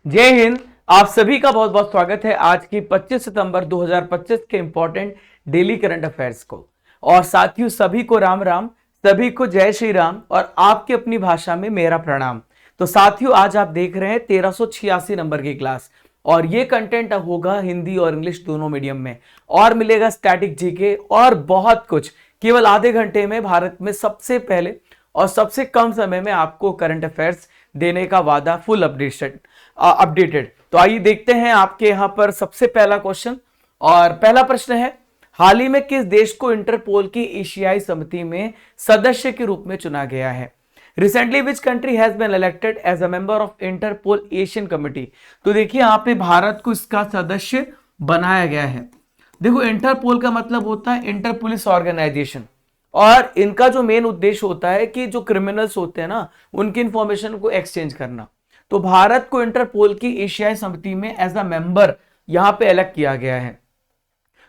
जय हिंद। आप सभी का बहुत बहुत स्वागत है आज की 25 सितंबर 2025 के इंपॉर्टेंट डेली करंट अफेयर्स को। और साथियों सभी को राम राम, सभी को जय श्री राम और आपकी अपनी भाषा में मेरा प्रणाम। तो साथियों आज आप देख रहे हैं 1386 नंबर की क्लास और ये कंटेंट होगा हिंदी और इंग्लिश दोनों मीडियम में और मिलेगा स्टैटिक जीके और बहुत कुछ केवल आधे घंटे में भारत में सबसे पहले और सबसे कम समय में आपको करंट अफेयर्स देने का वादा फुल अपडेटेड। तो आइए देखते हैं आपके यहां पर सबसे पहला क्वेश्चन और पहला प्रश्न है, हाल ही में किस देश को इंटरपोल की एशियाई समिति में सदस्य के रूप में चुना गया है? Recently which country has been elected as a member of Interpol Asian committee. तो देखिए यहां पे भारत को इसका सदस्य बनाया गया है। देखो इंटरपोल का मतलब होता है इंटर पुलिस ऑर्गेनाइजेशन और इनका जो मेन उद्देश्य होता है कि जो क्रिमिनल्स होते हैं ना उनकी इंफॉर्मेशन को एक्सचेंज करना। तो भारत को इंटरपोल की एशियाई समिति में एज अ मेंबर यहां पे इलेक्ट किया गया है।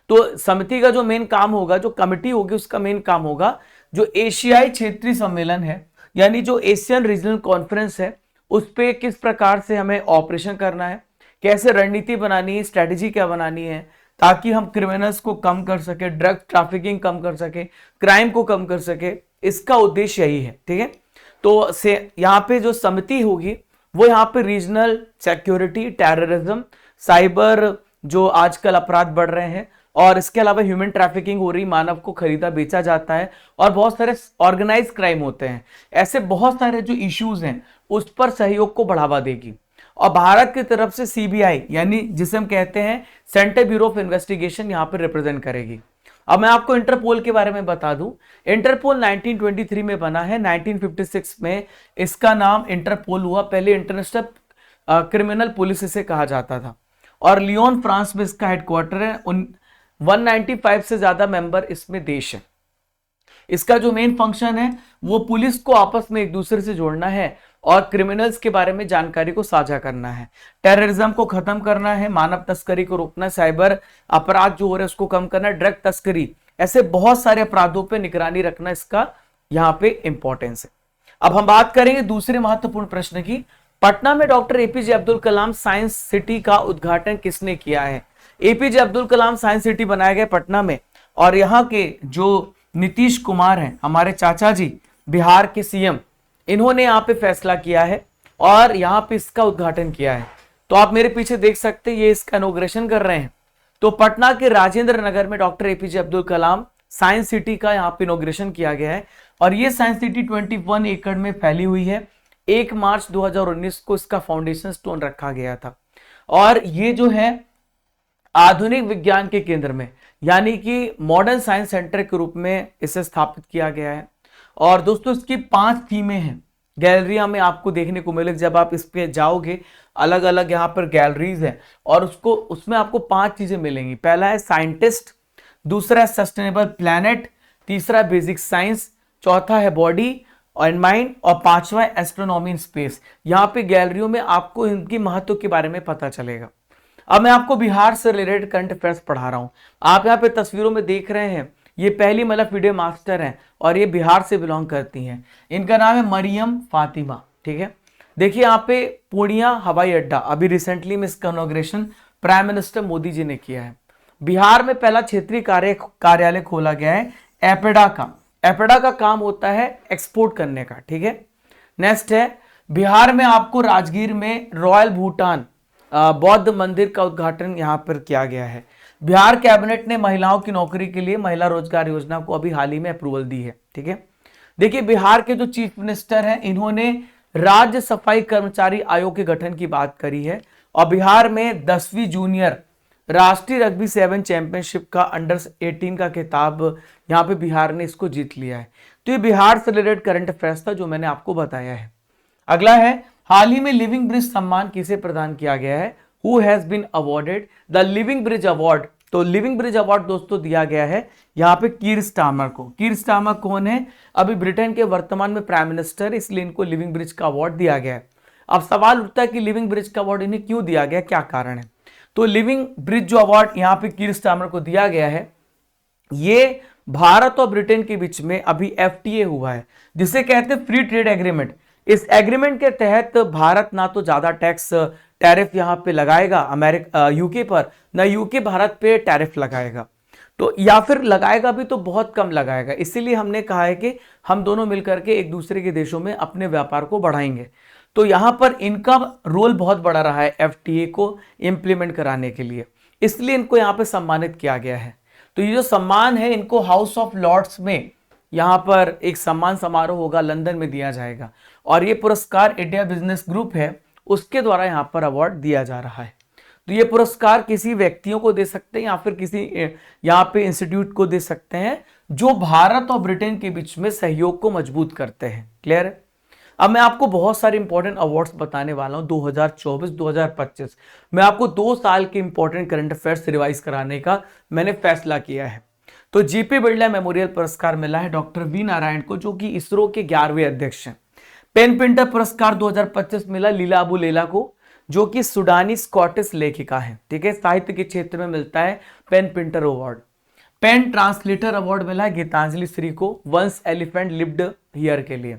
तो समिति का जो मेन काम होगा, जो कमिटी होगी उसका मेन काम होगा जो एशियाई क्षेत्रीय सम्मेलन है यानी जो एशियन रीजनल कॉन्फ्रेंस है उस पे किस प्रकार से हमें ऑपरेशन करना है, कैसे रणनीति बनानी है, स्ट्रेटेजी क्या बनानी है ताकि हम क्रिमिनल्स को कम कर सके, ड्रग ट्रैफिकिंग कम कर सके, क्राइम को कम कर सके। इसका उद्देश्य यही है। ठीक है, तो से यहाँ पे जो समिति होगी वो यहाँ पे रीजनल सिक्योरिटी, टेररिज्म, साइबर जो आजकल अपराध बढ़ रहे हैं और इसके अलावा ह्यूमन ट्रैफिकिंग हो रही, मानव को खरीदा बेचा जाता है और बहुत सारे ऑर्गेनाइज क्राइम होते हैं, ऐसे बहुत सारे जो इश्यूज हैं उस पर सहयोग को बढ़ावा देगी। और भारत की तरफ से सीबीआई यानी जिसे हम कहते हैं सेंट्रल ब्यूरो ऑफ इन्वेस्टिगेशन यहां पर रिप्रेजेंट करेगी। अब मैं आपको इंटरपोल के बारे में बता दूं, इंटरपोल 1923 में बना है। 1956 में इसका नाम इंटरपोल हुआ, पहले इंटरनेशनल क्रिमिनल पुलिस इसे कहा जाता था और लियोन फ्रांस में इसका हेडक्वार्टर है। 195 से ज्यादा मेंबर इसमें देश है। इसका जो मेन फंक्शन है वो पुलिस को आपस में एक दूसरे से जोड़ना है और क्रिमिनल्स के बारे में जानकारी को साझा करना है, टेररिज्म को खत्म करना है, मानव तस्करी को रोकना, साइबर अपराध जो हो रहे हैं उसको कम करना, ड्रग तस्करी, ऐसे बहुत सारे अपराधों पे निगरानी रखना इसका यहाँ पे इंपॉर्टेंस है। अब हम बात करेंगे दूसरे महत्वपूर्ण प्रश्न की। पटना में doctor APJ Abdul Kalam science city का उद्घाटन किसने किया है? APJ Abdul Kalam science city बनाया गया पटना में और यहाँ के जो नीतीश कुमार हैं, हमारे चाचा जी, बिहार के सीएम, इन्होंने यहाँ पे फैसला किया है और यहाँ पे इसका उद्घाटन किया है। तो आप मेरे पीछे देख सकते हैं ये इसका इनॉग्रेशन कर रहे हैं। तो पटना के राजेंद्र नगर में doctor APJ Abdul Kalam science city का यहाँ पे इनॉग्रेशन किया गया है और ये साइंस सिटी 21 एकड़ में फैली हुई है। 1 मार्च 2019 को इसका फाउंडेशन स्टोन रखा गया था और ये जो है आधुनिक विज्ञान के केंद्र में यानी कि मॉडर्न साइंस सेंटर के रूप में इसे स्थापित किया गया है। और दोस्तों इसकी 5 थीमें हैं, गैलरिया में आपको देखने को मिलेगी। जब आप इस पे जाओगे अलग अलग यहाँ पर गैलरीज हैं और उसमें आपको 5 चीजें मिलेंगी। पहला है साइंटिस्ट, दूसरा है सस्टेनेबल प्लैनेट, तीसरा बेसिक साइंस, चौथा है बॉडी एंड माइंड और पांचवा है एस्ट्रोनॉमी इन स्पेस। यहाँ पे गैलरियों में आपको इनकी महत्व के बारे में पता चलेगा। अब मैं आपको बिहार से रिलेटेड करंट अफेयर्स पढ़ा रहा हूं। आप यहाँ पे तस्वीरों में देख रहे हैं ये पहली महिला वीडियो मास्टर हैं और ये बिहार से बिलोंग करती हैं। इनका नाम है मरियम फातिमा। ठीक है, देखिए यहाँ पे पूर्णिया हवाई अड्डा अभी रिसेंटली में इसका inauguration prime minister Modi ji ने किया है। बिहार में पहला क्षेत्रीय कार्यालय खोला गया है एपेडा का। एपेडा का काम होता है एक्सपोर्ट करने का। ठीक है, नेक्स्ट है बिहार में आपको राजगीर में रॉयल भूटान बौद्ध मंदिर का उद्घाटन यहां पर किया गया है। बिहार कैबिनेट ने महिलाओं की नौकरी के लिए महिला रोजगार योजना को अभी हाल ही में अप्रूवल दी है। ठीक है, देखिए बिहार के जो चीफ मिनिस्टर हैं इन्होंने राज्य सफाई कर्मचारी आयोग के गठन की बात करी है और बिहार में 10वीं जूनियर राष्ट्रीय रग्बी 7 चैंपियनशिप का अंडर 18 का खिताब यहाँ पे बिहार ने इसको जीत लिया है। तो ये बिहार से रिलेटेड करंट अफेयर्स था जो मैंने आपको बताया है। अगला है हाल ही में लिविंग ब्रिज सम्मान किसे प्रदान किया गया है? Who has been awarded the living bridge award? तो लिविंग ब्रिज अवार्ड दोस्तों दिया गया है यहाँ पे कीर स्टारमर को। कीर स्टारमर कौन है? अभी ब्रिटेन के वर्तमान में प्राइम मिनिस्टर, इसलिए इनको लिविंग ब्रिज का अवार्ड दिया गया है। अब सवाल उठता है कि लिविंग ब्रिज का अवार्ड इन्हें क्यों दिया गया, क्या कारण है? तो लिविंग ब्रिज जो अवार्ड यहाँ पे कीर स्टारमर को दिया गया है ये भारत और ब्रिटेन के बीच में अभी एफटीए हुआ है जिसे कहते हैं फ्री ट्रेड एग्रीमेंट। इस एग्रीमेंट के तहत भारत ना तो ज्यादा टैक्स टैरिफ यहाँ पे लगाएगा अमेरिका यूके पर, ना यूके भारत पे टैरिफ लगाएगा। तो या फिर लगाएगा भी तो बहुत कम लगाएगा। इसीलिए हमने कहा है कि हम दोनों मिलकर के एक दूसरे के देशों में अपने व्यापार को बढ़ाएंगे। तो यहां पर इनका रोल बहुत बड़ा रहा है एफटीए को इंप्लीमेंट कराने के लिए, इसलिए इनको यहां पे सम्मानित किया गया है। तो ये जो सम्मान है इनको हाउस ऑफ लॉर्ड्स में यहां पर एक सम्मान समारोह होगा, लंदन में दिया जाएगा। और ये पुरस्कार इंडिया बिजनेस ग्रुप है उसके द्वारा यहां पर अवार्ड दिया जा रहा है। तो ये पुरस्कार किसी व्यक्तियों को दे सकते हैं या फिर किसी यहाँ पे इंस्टीट्यूट को दे सकते हैं जो भारत और ब्रिटेन के बीच में सहयोग को मजबूत करते हैं। क्लियर है? अब मैं आपको बहुत सारे इंपॉर्टेंट अवार्ड्स बताने वाला हूं 2024-2025। मैं आपको 2 साल के इंपॉर्टेंट करंट अफेयर्स रिवाइज कराने का मैंने फैसला किया है। तो जीपी बिरला मेमोरियल पुरस्कार मिला है डॉक्टर वी नारायण को, जो कि इसरो के 11वें अध्यक्ष हैं। पेन प्रिंटर पुरस्कार 2025 मिला लीला अबू लेला को, जो कि सुडानी स्कॉटिश लेखिका है। ठीक है, साहित्य के क्षेत्र में मिलता है pen printer award. Pen translator award मिला है गीतांजलि श्री को वंस एलिफेंट लिव्ड हियर के लिए।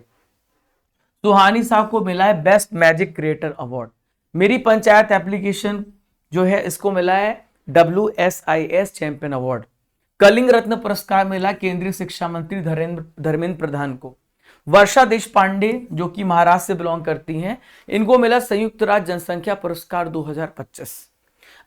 सुहानी साहब को मिला है बेस्ट मैजिक क्रिएटर अवार्ड। मेरी पंचायत एप्लीकेशन जो है इसको मिला है WSIS चैंपियन अवार्ड। कलिंग रत्न पुरस्कार मिला केंद्रीय शिक्षा मंत्री धर्मेंद्र प्रधान को। वर्षा देश पांडे जो कि महाराष्ट्र से बिलोंग करती हैं, इनको मिला संयुक्त राज्य जनसंख्या पुरस्कार 2025।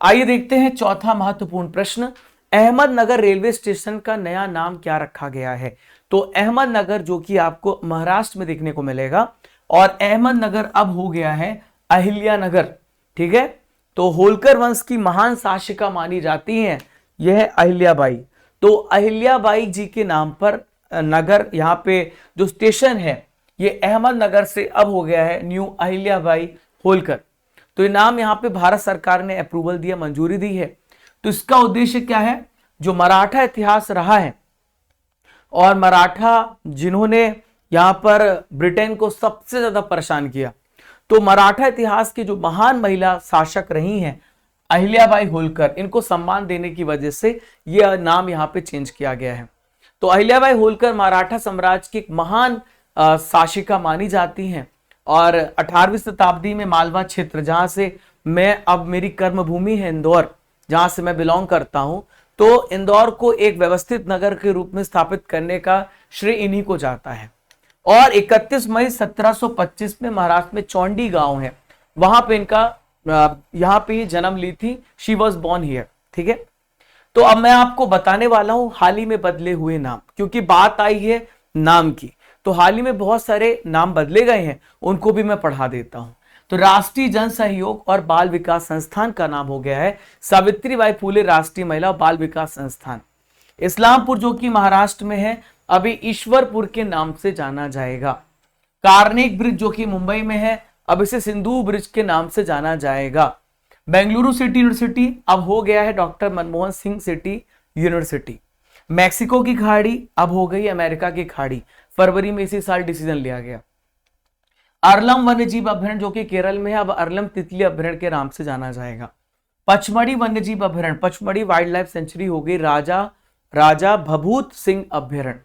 आइए देखते हैं चौथा महत्वपूर्ण प्रश्न, अहमदनगर रेलवे स्टेशन का नया नाम क्या रखा गया है। तो अहमदनगर जो कि आपको महाराष्ट्र में देखने को मिलेगा, और अहमदनगर अब हो गया है अहिल्यानगर। ठीक है, तो होलकर वंश की महान शासिका मानी जाती हैं यह है अहिल्याबाई। तो अहिल्याबाई जी के नाम पर नगर, यहाँ पे जो स्टेशन है ये अहमदनगर से अब हो गया है न्यू अहिल्याबाई होलकर। तो ये नाम यहाँ पे भारत सरकार ने अप्रूवल दिया, मंजूरी दी है। तो इसका उद्देश्य क्या है, जो मराठा इतिहास रहा है और मराठा जिन्होंने यहाँ पर ब्रिटेन को सबसे ज्यादा परेशान किया, तो मराठा इतिहास की जो महान महिला शासक रही हैं अहिल्याबाई होलकर, इनको सम्मान देने की वजह से यह नाम यहाँ पे चेंज किया गया है। तो अहिल्याबाई होलकर मराठा साम्राज्य की एक महान शासिका मानी जाती हैं, और 18वीं शताब्दी में मालवा क्षेत्र, जहां से मैं अब मेरी कर्मभूमि है इंदौर, जहां से मैं बिलोंग करता हूं, तो इंदौर को एक व्यवस्थित नगर के रूप में स्थापित करने का श्रेय इन्हीं को जाता है। और 31 मई 1725 में महाराष्ट्र में चौंडी गांव है, वहां पे इनका यहाँ पे जन्म ली थी, शी वॉज बॉर्न हियर। ठीक है, तो अब मैं आपको बताने वाला हूं हाल ही में बदले हुए नाम, क्योंकि बात आई है नाम की, तो हाल ही में बहुत सारे नाम बदले गए हैं, उनको भी मैं पढ़ा देता हूं। तो राष्ट्रीय जन सहयोग और बाल विकास संस्थान का नाम हो गया है सावित्रीबाई फुले राष्ट्रीय महिला और बाल विकास संस्थान। इस्लामपुर जो कि महाराष्ट्र में है अभी ईश्वरपुर के नाम से जाना जाएगा। कार्नेग ब्रिज जो कि मुंबई में है अब इसे सिंधु ब्रिज के नाम से जाना जाएगा। बेंगलुरु सिटी यूनिवर्सिटी अब हो गया है doctor Manmohan Singh city university. Mexico की खाड़ी अब हो गई अमेरिका की खाड़ी, फरवरी में इसी साल डिसीजन लिया गया। अरलम वन्यजीव अभयारण्य जो कि केरल में है अब अरलम तितली अभयारण्य के नाम से जाना जाएगा। पचमढ़ी वन्यजीव अभयारण्य, पचमढ़ी वाइल्ड लाइफ सेंचुरी हो गई राजा भभूत सिंह अभयारण्य।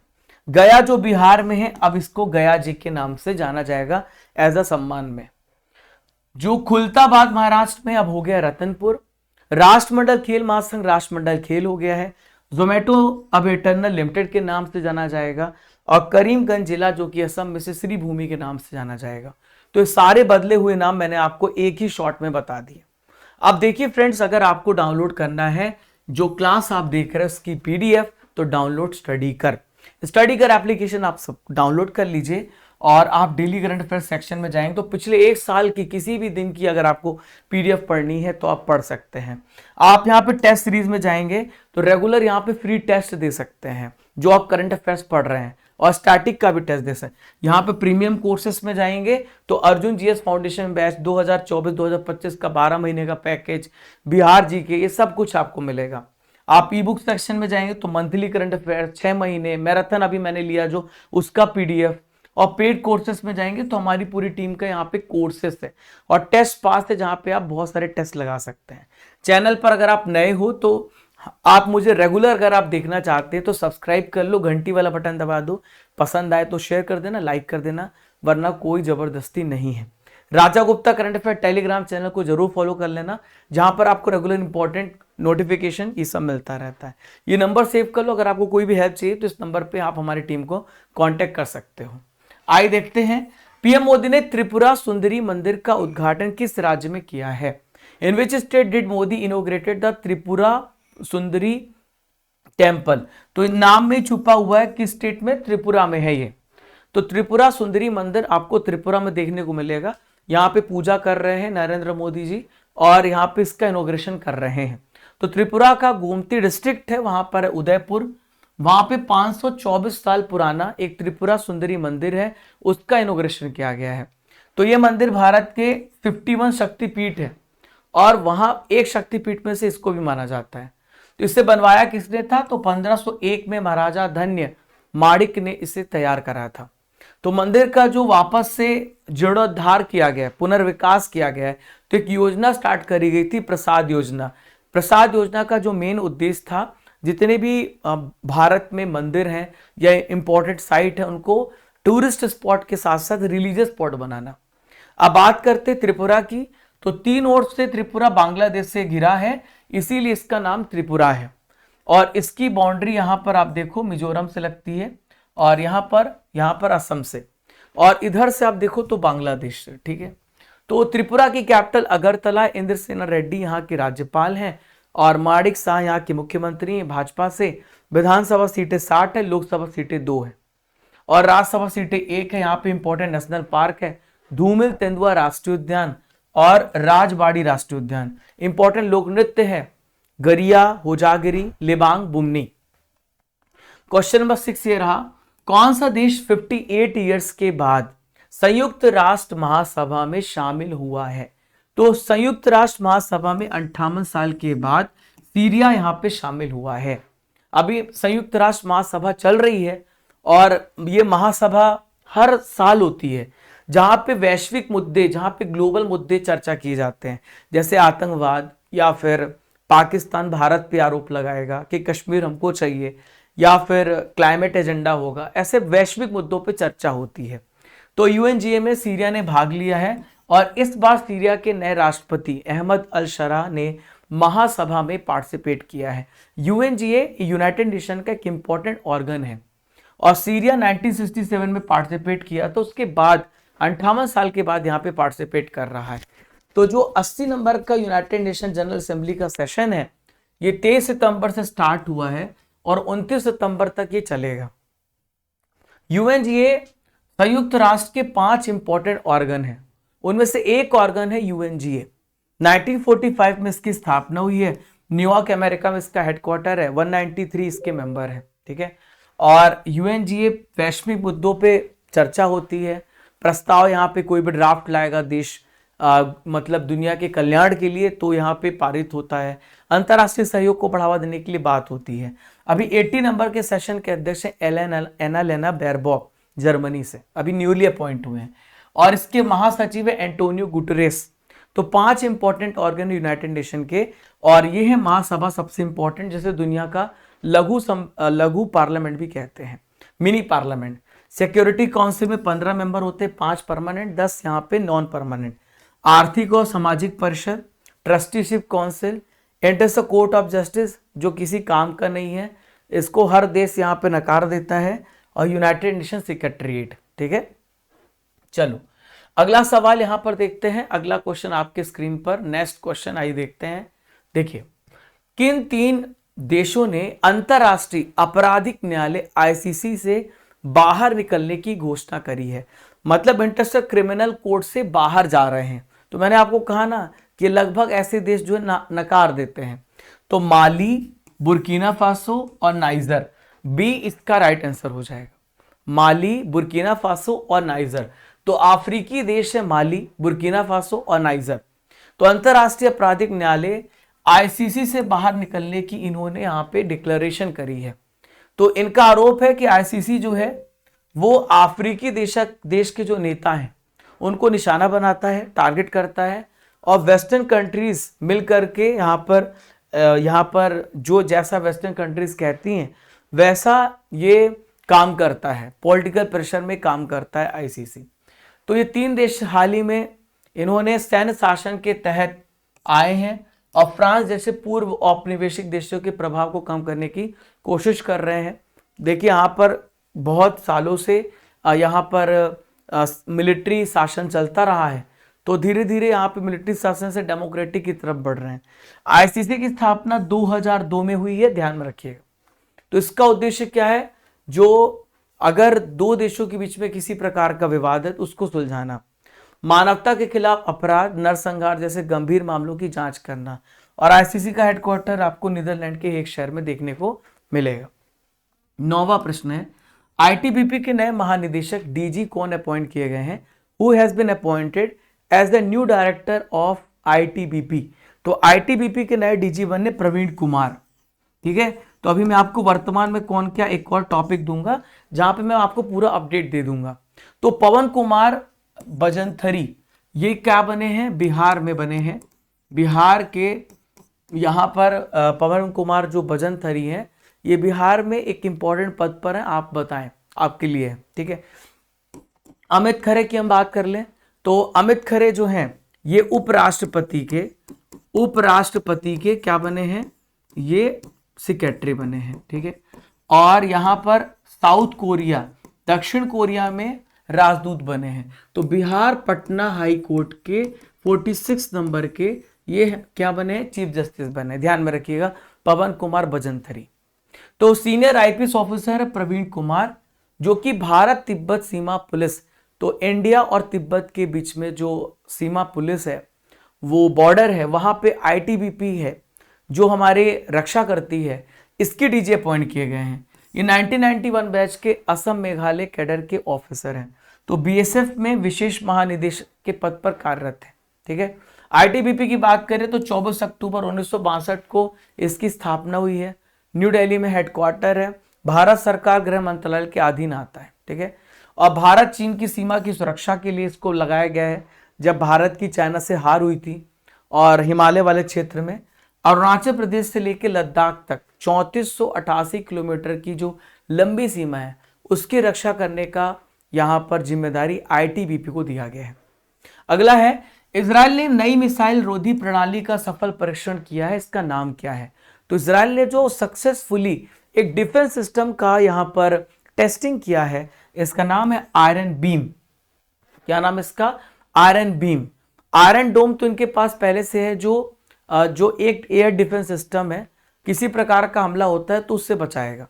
गया जो बिहार में है अब इसको गया जी के नाम से जाना जाएगा एज अ सम्मान में। जो खुलताबाद महाराष्ट्र में अब हो गया रतनपुर। राष्ट्रमंडल खेल महासंघ राष्ट्रमंडल खेल हो गया है। जोमेटो अब इटर्नल लिमिटेड के नाम से जाना जाएगा। और करीमगंज जिला जो कि असम में से श्री भूमि के नाम से जाना जाएगा। तो ये सारे बदले हुए नाम मैंने आपको एक ही शॉट में बता दिए। अब देखिए फ्रेंड्स, अगर आपको डाउनलोड करना है जो क्लास आप देख रहे हैं उसकी पीडीएफ, तो डाउनलोड स्टडी कर एप्लीकेशन आप सब डाउनलोड कर लीजिए, और आप डेली करंट अफेयर सेक्शन में जाएंगे तो पिछले एक साल की किसी भी दिन की अगर आपको पीडीएफ पढ़नी है तो आप पढ़ सकते हैं। आप यहाँ पे टेस्ट सीरीज में जाएंगे तो रेगुलर यहाँ पे फ्री टेस्ट दे सकते हैं जो आप करंट अफेयर्स पढ़ रहे हैं, और स्टैटिक का भी टेस्ट दे सकते हैं। यहाँ पे प्रीमियम कोर्सेस में जाएंगे तो अर्जुन जीएस फाउंडेशन बैच 2024-2025 का 12 महीने का पैकेज, बिहार जी के, ये सब कुछ आपको मिलेगा। आप ई बुक सेक्शन में जाएंगे तो मंथली करंट अफेयर 6 महीने, मैराथन अभी मैंने लिया जो उसका पीडीएफ, और पेड कोर्सेस में जाएंगे तो हमारी पूरी टीम का यहाँ पे कोर्सेस है और टेस्ट पास है जहाँ पे आप बहुत सारे टेस्ट लगा सकते हैं। चैनल पर अगर आप नए हो तो आप मुझे रेगुलर अगर आप देखना चाहते हैं तो सब्सक्राइब कर लो, घंटी वाला बटन दबा दो, पसंद आए तो शेयर कर देना, लाइक कर देना, वरना कोई जबरदस्ती नहीं है। Raja Gupta current affair Telegram channel को जरूर फॉलो कर लेना, जहां पर आपको रेगुलर इंपॉर्टेंट नोटिफिकेशन ये सब मिलता रहता है। ये नंबर सेव कर लो, अगर आपको कोई भी हेल्प चाहिए तो इस नंबर पे आप हमारी टीम को कांटेक्ट कर सकते हो। आइए देखते हैं, पीएम मोदी ने त्रिपुरा सुंदरी मंदिर का उद्घाटन किस राज्य में किया है? In which state did Modi inaugurated the Tripura Sundari temple? तो नाम में छुपा हुआ है किस स्टेट में? त्रिपुरा में है ये। तो त्रिपुरा सुंदरी मंदिर आपको त्रिपुरा में देखने को मिलेगा। यहाँ पे पूजा कर रहे हैं नरेंद्र मोदी जी और यहाँ पे इसका इनोग्रेशन कर रहे हैं। तो त्रिपुरा का गोमती डिस्ट्रिक्ट है, वहां पर उदयपुर, वहां पे 524 साल पुराना एक त्रिपुरा सुंदरी मंदिर है, उसका इनोग्रेशन किया गया है। तो ये मंदिर भारत के 51 शक्तिपीठ है और वहां एक शक्तिपीठ में से इसको भी माना जाता है। तो इसे बनवाया किसने था? तो 1501 में महाराजा धन्य माणिक ने इसे तैयार करा था। तो मंदिर का जो वापस से जीर्णोद्धार किया गया, पुनर्विकास किया गया है, तो एक योजना स्टार्ट करी गई थी, प्रसाद योजना। प्रसाद योजना का जो मेन उद्देश्य था, जितने भी भारत में मंदिर हैं या इंपॉर्टेंट साइट है उनको टूरिस्ट स्पॉट के साथ साथ रिलीजियस स्पॉट बनाना। अब बात करते त्रिपुरा की, तो 3 ओर से त्रिपुरा बांग्लादेश से घिरा है, इसीलिए इसका नाम त्रिपुरा है। और इसकी बाउंड्री यहां पर आप देखो मिजोरम से लगती है और यहां पर असम से, और इधर से आप देखो तो बांग्लादेश से। ठीक है, तो त्रिपुरा की कैपिटल अगरतला, इंद्रसेना रेड्डी यहाँ के राज्यपाल हैं और माणिक शाह यहाँ के मुख्यमंत्री हैं भाजपा से। विधानसभा सीटें 60 है, लोकसभा सीटें 2 है और राज्यसभा सीटें 1 है। यहाँ पे इंपॉर्टेंट नेशनल पार्क है, धूमिल तेंदुआ राष्ट्रीय उद्यान और राजबाड़ी राष्ट्रीय उद्यान। इंपॉर्टेंट लोक नृत्य है गरिया, होजागिरी, लिबांग, बुमनी। क्वेश्चन नंबर 6 ये रहा, कौन सा देश 58 ईयर्स के बाद संयुक्त राष्ट्र महासभा में शामिल हुआ है? तो संयुक्त राष्ट्र महासभा में 58 साल के बाद सीरिया यहां पे शामिल हुआ है। अभी संयुक्त राष्ट्र महासभा चल रही है और ये महासभा हर साल होती है, जहां पे वैश्विक मुद्दे, जहां पे ग्लोबल मुद्दे चर्चा किए जाते हैं, जैसे आतंकवाद या फिर पाकिस्तान भारत पे आरोप लगाएगा कि कश्मीर हमको चाहिए, या फिर क्लाइमेट एजेंडा होगा, ऐसे वैश्विक मुद्दों पे चर्चा होती है। तो यूएनजीए में सीरिया ने भाग लिया है और इस बार सीरिया के नए राष्ट्रपति अहमद अल शरा ने महासभा में पार्टिसिपेट किया है। यूएनजीए यूनाइटेड नेशन का एक इंपॉर्टेंट ऑर्गन है और सीरिया 1967 में पार्टिसिपेट किया, तो उसके बाद 58 साल के बाद यहाँ पे पार्टिसिपेट कर रहा है। तो जो 80 नंबर का यूनाइटेड नेशन जनरल असेंबली का सेशन है, ये 23 सितंबर से स्टार्ट हुआ है और 29 सितंबर तक ये चलेगा। यूएनजीए संयुक्त राष्ट्र के 5 इंपॉर्टेंट ऑर्गन हैं, उनमें से एक ऑर्गन है यूएनजीए। 1945 में इसकी स्थापना हुई है, न्यूयॉर्क अमेरिका में इसका हेडक्वार्टर है, 193 इसके मेंबर है। ठीक है, और यूएनजीए वैश्विक मुद्दों पे चर्चा होती है, प्रस्ताव यहाँ पे कोई भी ड्राफ्ट लाएगा देश मतलब दुनिया के कल्याण के लिए, तो यहाँ पे पारित होता है। अंतर्राष्ट्रीय सहयोग को बढ़ावा देने के लिए बात होती है। अभी 80 नंबर के सेशन के अध्यक्ष हैं एनालेना बेरबॉक, जर्मनी से, अभी न्यूली अपॉइंट हुए हैं, और इसके महासचिव है एंटोनियो गुटरेस। तो 5 इंपॉर्टेंट ऑर्गन यूनाइटेड नेशन के, और ये है महासभा सबसे इंपॉर्टेंट, जैसे दुनिया का लघु पार्लियामेंट भी कहते हैं, मिनी पार्लियामेंट। सिक्योरिटी काउंसिल में 15 मेंबर होते हैं, 5 परमानेंट, 10 यहाँ पे नॉन परमानेंट। आर्थिक और सामाजिक परिषद, trusteeship council, interest court of justice, जो किसी काम का नहीं है, इसको हर देश यहाँ पे नकार देता है, और यूनाइटेड नेशन सेक्रेटरीट। ठीक है, चलो अगला सवाल यहां पर देखते हैं। अगला क्वेश्चन आपके स्क्रीन पर, नेक्स्ट क्वेश्चन आइए देखते हैं। देखिए, किन 3 देशों ने अंतरराष्ट्रीय आपराधिक न्यायालय आईसीसी से बाहर निकलने की घोषणा करी है? मतलब इंटरनेशनल क्रिमिनल कोर्ट से बाहर जा रहे हैं। तो मैंने आपको कहा ना कि लगभग ऐसे देश जो है नकार देते हैं। तो माली, बुर्किना फासो और नाइजर, बी इसका राइट आंसर हो जाएगा। माली, बुर्किना फासो और नाइजर। तो अफ्रीकी देश है माली, बुर्किना फासो और नाइजर। तो अंतरराष्ट्रीय आपराधिक न्यायालय आईसीसी से बाहर निकलने की इन्होंने यहां पे डिक्लेरेशन करी है। तो इनका आरोप है कि आईसीसी जो है वो अफ्रीकी देश के जो नेता हैं उनको निशाना बनाता है, टारगेट करता है, और वेस्टर्न कंट्रीज मिलकर के यहाँ पर जो जैसा वेस्टर्न कंट्रीज कहती हैं वैसा ये काम करता है, पॉलिटिकल प्रेशर में काम करता है आईसीसी। तो ये 3 देश हाल ही में इन्होंने सैन्य शासन के तहत आए हैं और फ्रांस जैसे पूर्व औपनिवेशिक देशों के प्रभाव को कम करने की कोशिश कर रहे हैं। देखिए यहाँ पर बहुत सालों से यहाँ पर मिलिट्री शासन चलता रहा है, तो धीरे धीरे यहाँ पे मिलिट्री शासन से डेमोक्रेटिक की तरफ बढ़ रहे हैं। आईसीसी की स्थापना 2002 में हुई है, ध्यान में रखिएगा। तो इसका उद्देश्य क्या है, जो अगर दो देशों के बीच में किसी प्रकार का विवाद है तो उसको सुलझाना, मानवता के खिलाफ अपराध, नरसंहार जैसे गंभीर मामलों की जांच करना। और आईसीसी का हेडक्वार्टर आपको नीदरलैंड के एक शहर में देखने को मिलेगा। 9वां प्रश्न है, आईटीबीपी के नए महानिदेशक डीजी कौन अपॉइंट किए गए हैं? Who has been appointed as the new director of ITBP? तो आईटीबीपी के नए डीजी बने प्रवीण कुमार। ठीक है, तो अभी मैं आपको वर्तमान में कौन क्या एक और टॉपिक दूंगा जहां पे मैं आपको पूरा अपडेट दे दूंगा। तो पवन कुमार बजंथरी ये क्या बने हैं? बिहार में बने हैं। बिहार के यहाँ पर पवन कुमार जो बजंथरी हैं ये बिहार में एक इंपॉर्टेंट पद पर है, आप बताएं, आपके लिए है। ठीक है, अमित खरे की हम बात कर लें तो अमित खरे जो हैं ये उपराष्ट्रपति के क्या बने हैं? ये सेक्रेटरी बने हैं। ठीक है, और यहां पर साउथ कोरिया, दक्षिण कोरिया में राजदूत बने हैं। तो बिहार पटना हाई कोर्ट के 46 नंबर के ये क्या बने? चीफ जस्टिस बने। ध्यान में रखिएगा, पवन कुमार बजंथरी। तो सीनियर आईपीएस ऑफिसर है प्रवीण कुमार, जो कि भारत तिब्बत सीमा पुलिस, तो इंडिया और तिब्बत के बीच में जो सीमा पुलिस है, वो बॉर्डर है, वहां पे आईटीबीपी है जो हमारे रक्षा करती है, इसके डीजी अपॉइंट किए गए हैं। ये 1991 बैच के असम मेघालय कैडर के ऑफिसर हैं। तो बीएसएफ में विशेष महानिदेशक के पद पर कार्यरत है। ठीक है, आईटीबीपी की बात करें तो 24 अक्टूबर 1962 को इसकी स्थापना हुई है। न्यू दिल्ली में हेडक्वार्टर है, भारत सरकार गृह मंत्रालय के अधीन आता है। ठीक है, और भारत चीन की सीमा की सुरक्षा के लिए इसको लगाया गया है। जब भारत की चाइना से हार हुई थी और हिमालय वाले क्षेत्र में अरुणाचल प्रदेश से लेकर लद्दाख तक 3488 किलोमीटर की जो लंबी सीमा है उसकी रक्षा करने का यहाँ पर जिम्मेदारी आईटीबीपी को दिया गया है। अगला है, इजराइल ने नई मिसाइल रोधी प्रणाली का सफल परीक्षण किया है, इसका नाम क्या है? तो इजराइल ने जो सक्सेसफुली एक डिफेंस सिस्टम का यहाँ पर टेस्टिंग किया है, इसका नाम है आयरन बीम। क्या नाम है इसका? Iron beam. आयरन डोम तो इनके पास पहले से है, जो एक एयर डिफेंस सिस्टम है, किसी प्रकार का हमला होता है तो उससे बचाएगा।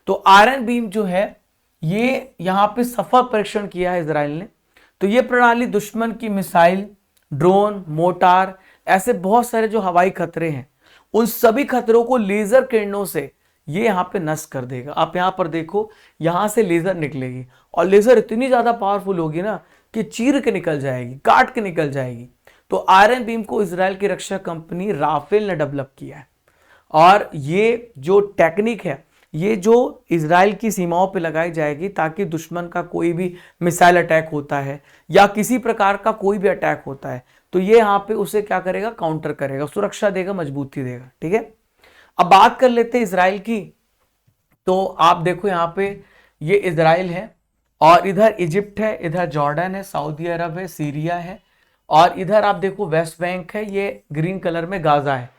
तो आयरन बीम जो है ये यहाँ पे सफल परीक्षण किया है इजराइल ने। तो ये प्रणाली दुश्मन की मिसाइल, ड्रोन, मोटार, ऐसे बहुत सारे जो हवाई खतरे हैं, उन सभी खतरों को लेजर किरणों से ये यहाँ पे नष्ट कर देगा। आप यहाँ पर देखो, यहाँ से लेजर निकलेगी और लेजर इतनी ज्यादा पावरफुल होगी ना कि चीर के निकल जाएगी, काट के निकल जाएगी। तो आयरन बीम को इजराइल की रक्षा कंपनी राफेल ने डेवलप किया है और ये जो टेक्निक है ये जो इजराइल की सीमाओं पे लगाई जाएगी ताकि दुश्मन का कोई भी मिसाइल अटैक होता है या किसी प्रकार का कोई भी अटैक होता है तो ये यहाँ पे उसे क्या करेगा? काउंटर करेगा, सुरक्षा देगा, मजबूती देगा। ठीक है, अब बात कर लेते हैं इजराइल की। तो आप देखो यहाँ पे ये इजराइल है और इधर इजिप्ट है, इधर जॉर्डन है, सऊदी अरब है, सीरिया है और इधर आप देखो वेस्ट बैंक है, ये ग्रीन कलर में गाजा है।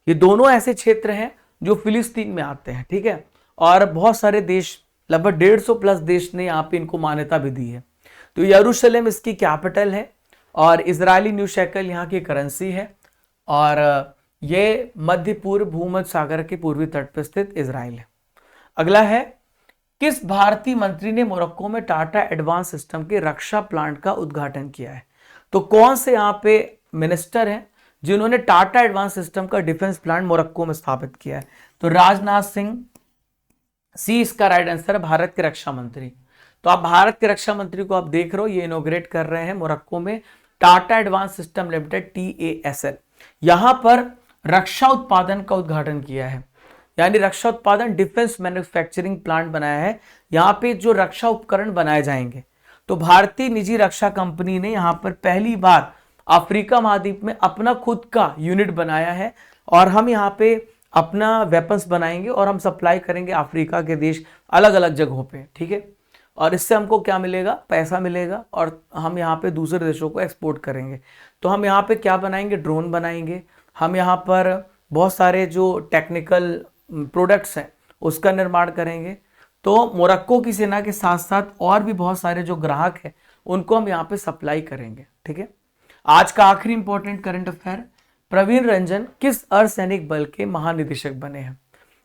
ये दोनों ऐसे क्षेत्र हैं जो फिलिस्तीन में आते हैं। ठीक है, और बहुत सारे देश, लगभग 150 प्लस देश ने यहाँ पे इनको मान्यता भी दी है। तो यरूशलेम इसकी कैपिटल है और इजरायली न्यू शेकल यहाँ की करेंसी है और ये मध्य पूर्व भूमध्य सागर के पूर्वी तट पर स्थित इजराइल है। अगला है, किस भारतीय मंत्री ने मोरक्को में टाटा एडवांस सिस्टम के रक्षा प्लांट का उद्घाटन किया है? तो कौन से यहाँ पे मिनिस्टर हैं जिन्होंने टाटा एडवांस सिस्टम का डिफेंस प्लांट मोरक्को में स्थापित किया है? तो राजनाथ सिंह, सी इसका राइट आंसर है, भारत के रक्षा मंत्री। तो आप भारत के रक्षा मंत्री को आप देख रहे हो, ये इनोग्रेट कर रहे हैं मोरक्को में Tata advance system limited TASL। यहां पर रक्षा उत्पादन का उद्घाटन किया है, यानी रक्षा उत्पादन डिफेंस मैन्युफैक्चरिंग प्लांट बनाया है। यहां पे जो रक्षा उपकरण बनाए जाएंगे, तो भारतीय निजी रक्षा कंपनी ने यहां पर पहली बार अफ्रीका महाद्वीप में अपना खुद का यूनिट बनाया है और हम यहाँ पे अपना वेपन्स बनाएंगे और हम सप्लाई करेंगे अफ्रीका के देश अलग अलग जगहों पे। ठीक है, और इससे हमको क्या मिलेगा, पैसा मिलेगा, और हम यहाँ पे दूसरे देशों को एक्सपोर्ट करेंगे। तो हम यहाँ पे क्या बनाएंगे, ड्रोन बनाएंगे, हम यहाँ पर बहुत सारे जो टेक्निकल प्रोडक्ट्स हैं उसका निर्माण करेंगे। तो मोरक्को की सेना के साथ साथ और भी बहुत सारे जो ग्राहक हैं उनको हम यहाँ पे सप्लाई करेंगे। ठीक है, आज का आखिरी important current affair, Praveen Ranjan किस अर्धसैनिक बल के महानिदेशक बने हैं?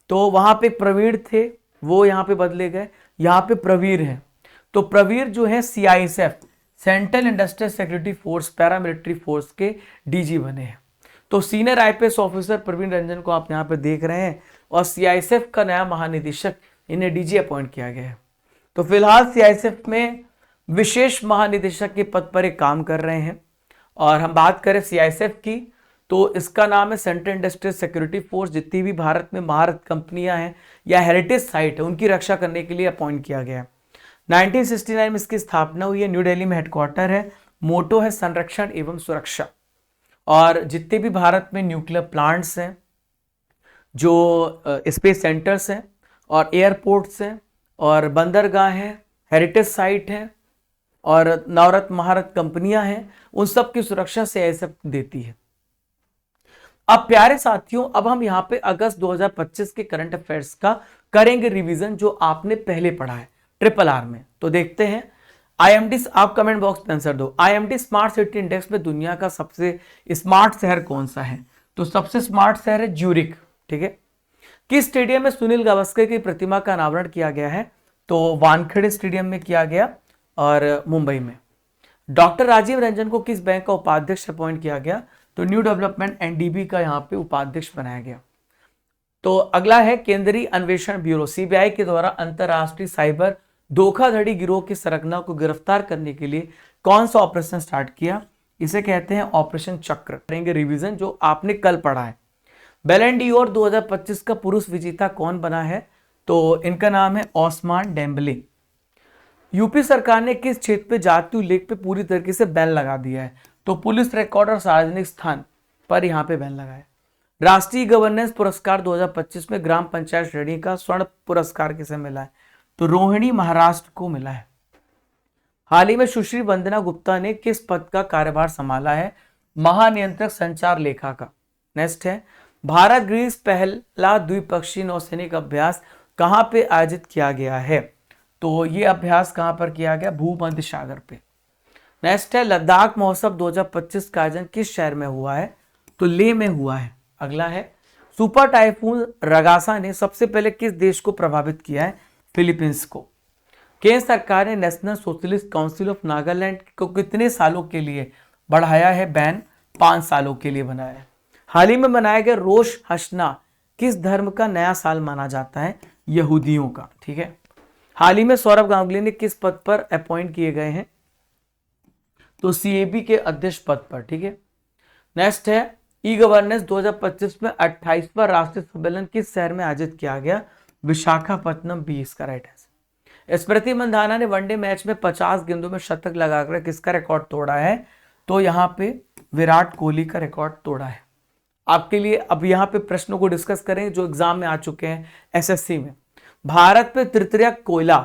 तो वहां पे प्रवीण थे, वो यहाँ पे बदले गए, यहाँ पे प्रवीर है। तो प्रवीर जो है CISF central industrial security force paramilitary force के DG बने हैं। तो senior IPS officer Praveen Ranjan को आप यहाँ पे देख रहे हैं, और CISF का नया महानिदेशक इन्हें DG अपॉइंट किया गया है। तो फिलहाल CISF में विशेष महानिदेशक के पद पर एक काम कर रहे हैं। और हम बात करें CISF की, तो इसका नाम है सेंट्रल इंडस्ट्रियल सिक्योरिटी फोर्स। जितनी भी भारत में महारत कंपनियां हैं या हेरिटेज साइट है उनकी रक्षा करने के लिए अपॉइंट किया गया है। 1969 में इसकी स्थापना हुई है, न्यू दिल्ली में हेडक्वार्टर है, मोटो है संरक्षण एवं सुरक्षा। और जितने भी भारत में न्यूक्लियर प्लांट्स हैं, जो स्पेस सेंटर्स हैं और एयरपोर्ट्स हैं और बंदरगाह हैं, हेरिटेज साइट हैं और नवरत्न महारत कंपनियां हैं, उन सब की सुरक्षा CISF देती है। अब प्यारे साथियों, अब हम यहाँ पे अगस्त 2025 के करंट अफेयर्स का करेंगे रिवीजन, जो आपने पहले पढ़ा है RRR में। तो देखते हैं। IMD, आप कमेंट बॉक्स में आंसर दो, IMD स्मार्ट सिटी इंडेक्स में दुनिया का सबसे स्मार्ट शहर कौन सा है? तो सबसे स्मार्ट शहर है ज्यूरिक। ठीक है, किस स्टेडियम में सुनील गावस्कर की प्रतिमा का अनावरण किया गया है? तो वानखेड़े स्टेडियम में किया गया और मुंबई में। डॉक्टर राजीव रंजन को किस बैंक का उपाध्यक्ष अपॉइंट किया गया? तो न्यू डेवलपमेंट NDB का यहाँ पे उपाध्यक्ष बनाया गया। तो अगला है केंद्रीय अन्वेषण ब्यूरो CBI के द्वारा अंतरराष्ट्रीय साइबर धोखाधड़ी गिरोह की सरगना को गिरफ्तार करने के लिए कौन सा ऑपरेशन स्टार्ट किया? इसे कहते हैं ऑपरेशन चक्र। करेंगे रिवीजन जो आपने कल पढ़ा है। बैलन डी'ओर 2025 का पुरुष विजेता कौन बना है? तो इनका नाम है ओस्मान डेम्बले। यूपी सरकार ने किस क्षेत्र पे जाति उल्लेख पे पूरी तरीके से बैन लगा दिया है? तो पुलिस रिकॉर्ड और सार्वजनिक स्थान पर यहाँ पे बैन लगा है। राष्ट्रीय गवर्नेंस पुरस्कार 2025 में ग्राम पंचायत श्रेणी का स्वर्ण पुरस्कार किसे मिला है? तो रोहिणी महाराष्ट्र को मिला है। हाल ही में सुश्री वंदना गुप्ता ने किस पद का कार्यभार संभाला है? महानियंत्रक संचार लेखा का। नेक्स्ट है, भारत ग्रीस पहला द्विपक्षीय नौसैनिक अभ्यास कहां पे आयोजित किया गया है? तो ये अभ्यास कहां पर किया गया? भूमध्य सागर पे। नेक्स्ट है, लद्दाख महोत्सव 2025 का आयोजन किस शहर में हुआ है? तो लेह में हुआ है। अगला है, सुपर टाइफून रगासा ने सबसे पहले किस देश को प्रभावित किया है? फिलीपींस को। केंद्र सरकार ने national socialist council of Nagaland को कितने सालों के लिए बढ़ाया है बैन? 5 सालों के लिए बनाया है। हाल ही में मनाया गया रोश हशना किस धर्म का नया साल माना जाता है? यहूदियों का। ठीक है, हाल ही में सौरभ गांगुली ने किस पद पर अपॉइंट किए गए हैं? तो CAB के अध्यक्ष पद पर। ठीक है, नेक्स्ट है, ई गवर्नेंस 2025 में 28वां राष्ट्रीय सम्मेलन किस शहर में आयोजित किया गया? विशाखापट्टनम भी इसका राइट आंसर। स्मृति मंधाना ने वनडे मैच में 50 गेंदों में शतक लगाकर किसका रिकॉर्ड तोड़ा है? तो यहाँ पे विराट कोहली का रिकॉर्ड तोड़ा है। आपके लिए अब यहाँ पे प्रश्नों को डिस्कस करें जो एग्जाम में आ चुके हैं SSC में। भारत पे तृतीयक कोयला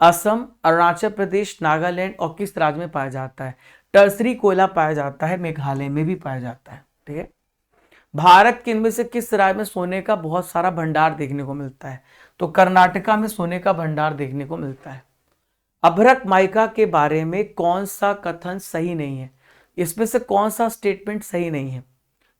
असम, अरुणाचल प्रदेश, नागालैंड और किस राज्य में पाया जाता है? टर्सरी कोयला पाया जाता है, मेघालय में भी पाया जाता है। ठीक है, भारत के इनमें से किस राज्य में सोने का बहुत सारा भंडार देखने को मिलता है? तो कर्नाटका में सोने का भंडार देखने को मिलता है। अभ्रक माइका के बारे में कौन सा कथन सही नहीं है? इसमें से कौन सा स्टेटमेंट सही नहीं है?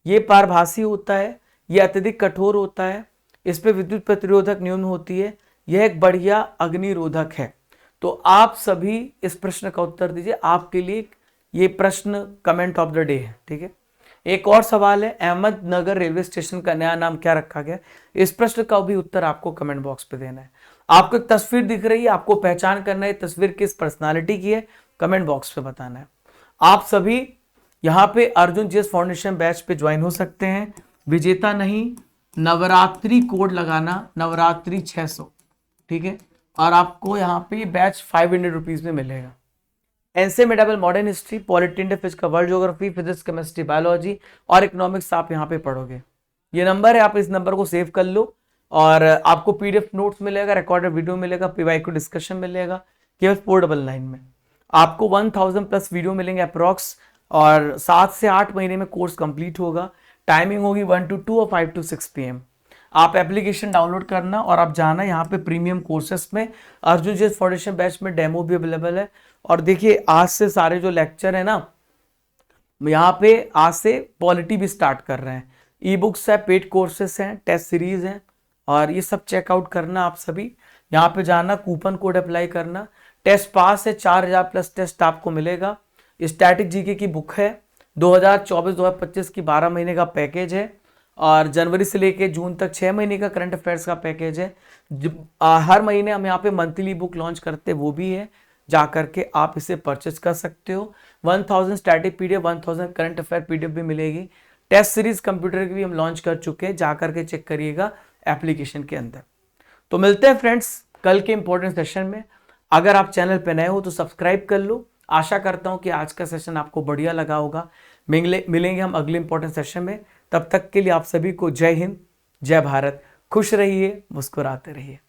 ये पारभासी होता है, ये अत्यधिक कठोर होता है, इस पे विद्युत प्रतिरोधक न्यून होती है, यह एक बढ़िया अग्निरोधक है। तो आप सभी इस प्रश्न का उत्तर दीजिए। आपके लिए ये प्रश्न कमेंट ऑफ द डे है। ठीक है, एक और सवाल है, अहमदनगर रेलवे स्टेशन का नया नाम क्या रखा गया? इस प्रश्न का भी उत्तर आपको कमेंट बॉक्स पे देना है। आपको एक तस्वीर दिख रही है, आपको पहचान करना है तस्वीर किस पर्सनालिटी की है, कमेंट बॉक्स पे बताना है। आप सभी यहाँ पे अर्जुन जीएस फाउंडेशन बैच पे ज्वाइन हो सकते हैं। विजेता नहीं, नवरात्रि कोड लगाना, नवरात्रि 600। ठीक है, और आपको यहाँ पे बैच 500 रुपीज में मिलेगा। NCERT modern history, polity India, physics, world geography, physics, chemistry, biology और इकोनॉमिक्स आप यहाँ पे पढ़ोगे। ये नंबर है, आप इस नंबर को सेव कर लो और आपको PDF नोट्स मिलेगा, रिकॉर्डेड वीडियो मिलेगा, PYQ डिस्कशन मिलेगा, केवल 499 में। आपको 1000 प्लस वीडियो मिलेंगे अप्रॉक्स, और 7 से 8 महीने में कोर्स कंप्लीट होगा। टाइमिंग होगी 1 to 2 और 5 to 6 PM। आप एप्लीकेशन डाउनलोड करना और आप जाना यहाँ पे प्रीमियम कोर्सेस में। अर्जुन जी फाउंडेशन बैच में डेमो भी अवेलेबल है। और देखिए आज से सारे जो लेक्चर है ना, यहाँ पे आज से पॉलिटी भी स्टार्ट कर रहे हैं। ई बुक्स है, पेड कोर्सेस हैं, टेस्ट सीरीज हैं, और ये सब चेकआउट करना आप सभी। यहाँ पे जाना, कूपन कोड अप्लाई करना। टेस्ट पास है, 4000 प्लस टेस्ट आपको मिलेगा। स्टैटिक जीके की बुक है, 2024-2025 की 12 महीने का पैकेज है, और जनवरी से लेके जून तक 6 महीने का करंट अफेयर्स का पैकेज है। हर महीने हम यहाँ पे मंथली बुक लॉन्च करते, वो भी है, जा करके आप इसे परचेस कर सकते हो। 1000 static PDF, 1000 current affair PDF भी मिलेगी। टेस्ट सीरीज कंप्यूटर की भी हम लॉन्च कर चुके हैं, जा करके चेक करिएगा एप्लीकेशन के अंदर। तो मिलते हैं फ्रेंड्स कल के इंपॉर्टेंट सेशन में। अगर आप चैनल पे नए हो तो सब्सक्राइब कर लो। आशा करता हूं कि आज का सेशन आपको बढ़िया लगा होगा। मिलेंगे हम अगले इंपॉर्टेंट सेशन में। तब तक के लिए आप सभी को जय हिंद, जय भारत। खुश रहिए, मुस्कुराते रहिए।